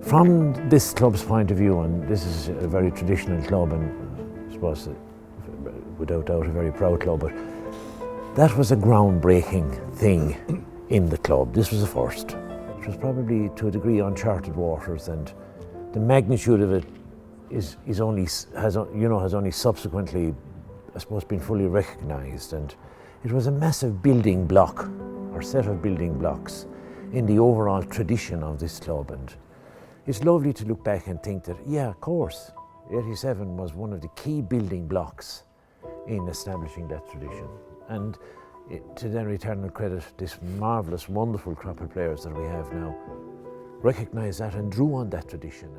From this club's point of view, and this is a very traditional club and I suppose without doubt a very proud club, but that was a groundbreaking thing in the club. This was a first. It was probably to a degree uncharted waters, and the magnitude of it has only subsequently, I suppose, been fully recognised. And it was a massive building block, or set of building blocks, in the overall tradition of this club. And it's lovely to look back and think that, yeah, of course, 87 was one of the key building blocks in establishing that tradition. And to their eternal credit, this marvellous, wonderful crop of players that we have now recognised that and drew on that tradition.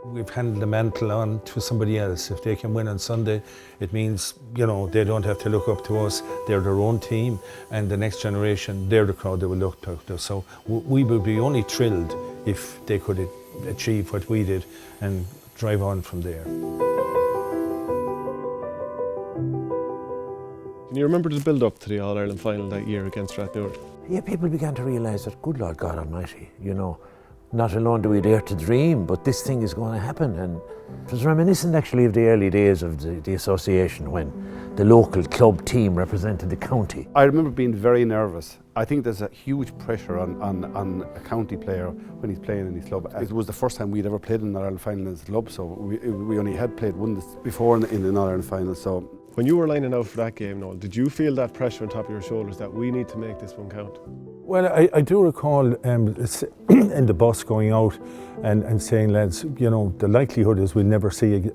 We've handed the mantle on to somebody else. If they can win on Sunday, it means, you know, they don't have to look up to us. They're their own team, and the next generation, they're the crowd they will look up to. So we would be only thrilled if they could achieve what we did and drive on from there. Can you remember the build-up to the All-Ireland final that year against Rathnewer? Yeah, people began to realise that, good Lord God Almighty, you know, not alone do we dare to dream, but this thing is going to happen. And it was reminiscent actually of the early days of the association when the local club team represented the county. I remember being very nervous. I think there's a huge pressure on a county player when he's playing in his club. It was the first time we'd ever played in an All-Ireland final as a club, so we only had played one before in an All-Ireland final. So when you were lining out for that game, Noel, did you feel that pressure on top of your shoulders that we need to make this one count? Well, I do recall in the bus going out and saying, lads, you know, the likelihood is we'll never see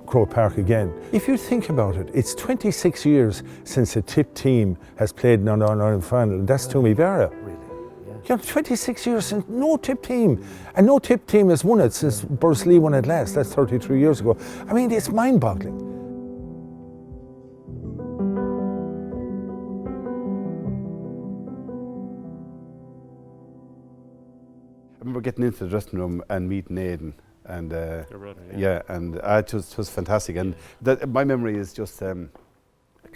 Croke Park again. If you think about it, it's 26 years since a tip team has played in an All-Ireland final, and that's Timmy. Really? Yeah. You know, 26 years since no tip team, and no tip team has won it since Borris-Ileagh won it last. That's 33 years ago. I mean, it's mind-boggling. I remember getting into the dressing room and meeting Aidan, and Your brother, yeah, and it was fantastic. And my memory is just kind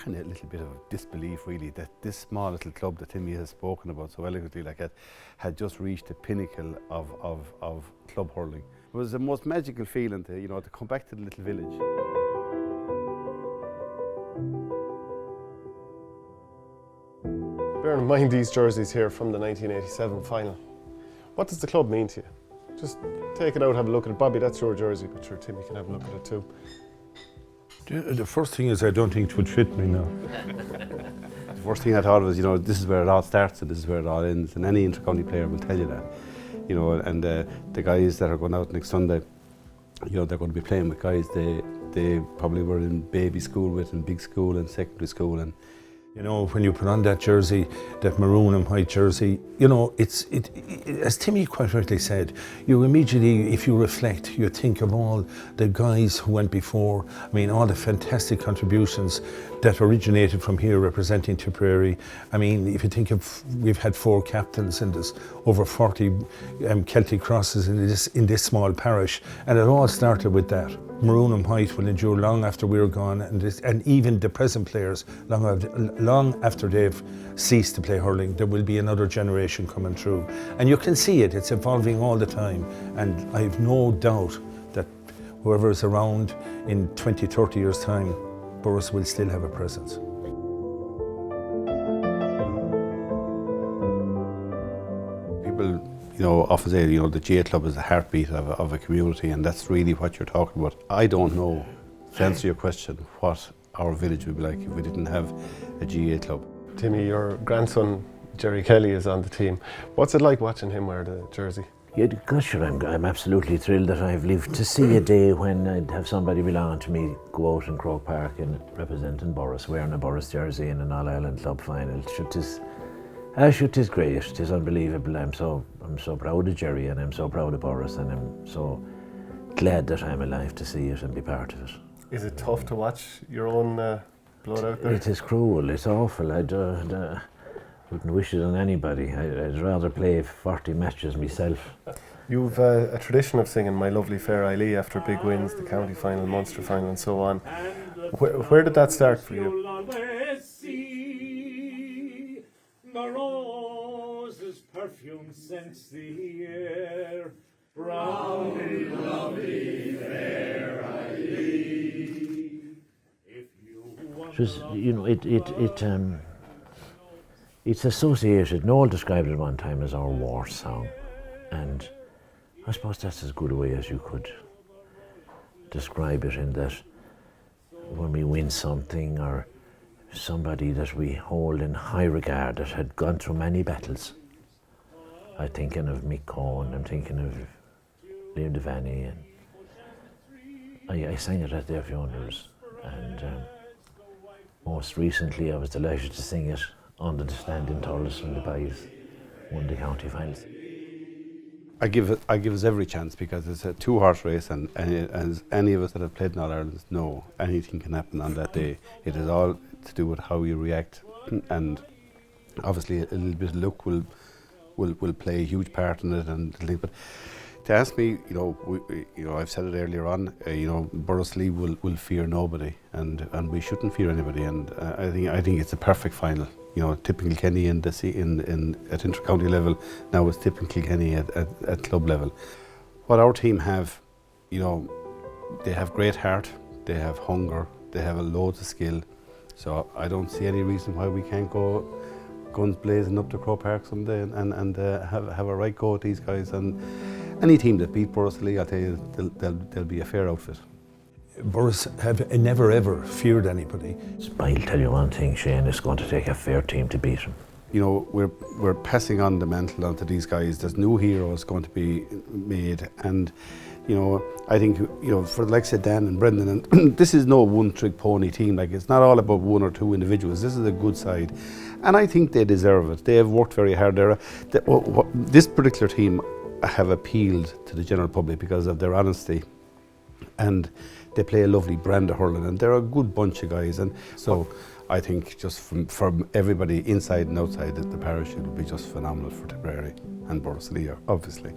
of a little bit of disbelief, really, that this small little club that Timmy has spoken about so eloquently, like that, had just reached the pinnacle of club hurling. It was the most magical feeling to, you know, to come back to the little village. Bear in mind these jerseys here from the 1987 final. What does the club mean to you? Just take it out, have a look at it. Bobby, that's your jersey, but sure, Timmy can have a look at it too. The first thing is I don't think it would fit me now. The first thing I thought was, you know, this is where it all starts and this is where it all ends, and any inter-county player will tell you that. You know, and the guys that are going out next Sunday, you know, they're going to be playing with guys they probably were in baby school with, and big school and secondary school. And you know, when you put on that jersey, that maroon and white jersey, you know, it as Timmy quite rightly said, you immediately, if you reflect, you think of all the guys who went before. I mean, all the fantastic contributions that originated from here representing Tipperary. I mean, if you think of, we've had 4 captains and there's over 40 Celtic crosses in this small parish, and it all started with that. Maroon and white will endure long after we're gone, and even the present players, long after they've ceased to play hurling, there will be another generation coming through. And you can see it's evolving all the time, and I have no doubt that whoever is around in 20, 30 years' time, Borris will still have a presence. people, you know, often say, you know, the GAA club is the heartbeat of a community, and that's really what you're talking about. I don't know, to answer your question, what our village would be like if we didn't have a GAA club. Timmy, your grandson Jerry Kelly is on the team. What's it like watching him wear the jersey? Yeah, gosh, I'm absolutely thrilled that I've lived to see a day when I'd have somebody belonging to me go out in Croke Park and representing Borris, wearing a Borris jersey in an All-Ireland club final. It is great, it is unbelievable. I'm so proud of Jerry, and I'm so proud of Borris, and I'm so glad that I'm alive to see it and be part of it. Is it tough to watch your own blood out there? It is cruel, it's awful. I wouldn't wish it on anybody. I'd rather play 40 matches myself. You've a tradition of singing My Lovely Fair Ileagh after big wins, the county final, Munster final and so on. Where did that start for you? The roses perfume scents the air, round in lovely fair I lead. If you want just, you know, it's associated, Noel described it one time as our war song, and I suppose that's as good a way as you could describe it, in that when we win something, or somebody that we hold in high regard that had gone through many battles. I'm thinking of Mick Cohen, I'm thinking of Liam Delaney, and I sang it at their funerals, and most recently I was delighted to sing it on the stand in Thurles when the boys won the county finals. I give us every chance, because it's a two-horse race, and as any of us that have played in All-Ireland know, anything can happen on that day. It is all to do with how you react, and obviously a little bit of luck will play a huge part in it. But to ask me, I've said it earlier on, Borris-Ileigh will fear nobody, and we shouldn't fear anybody. And I think it's a perfect final. Typical Kenny at inter-county level. Now it's typical Kenny at club level. What our team have, they have great heart, they have hunger, they have a loads of skill. So I don't see any reason why we can't go guns blazing up to Croke Park someday and have a right go at these guys. And any team that beat Borris-Ileigh, I'll tell you, they'll be a fair outfit. Borris have never ever feared anybody. I'll tell you one thing, Shane, it's going to take a fair team to beat them. We're passing on the mantle onto these guys. There's new heroes going to be made, and I think for the likes of Dan and Brendan, and this is no one-trick pony team. Like, it's not all about one or two individuals. This is a good side, and I think they deserve it. They have worked very hard. This particular team have appealed to the general public because of their honesty, and they play a lovely brand of hurling, and they're a good bunch of guys. And so I think just from everybody inside and outside, that the parachute will be just phenomenal for Tipperary and Borris-Ileagh, obviously.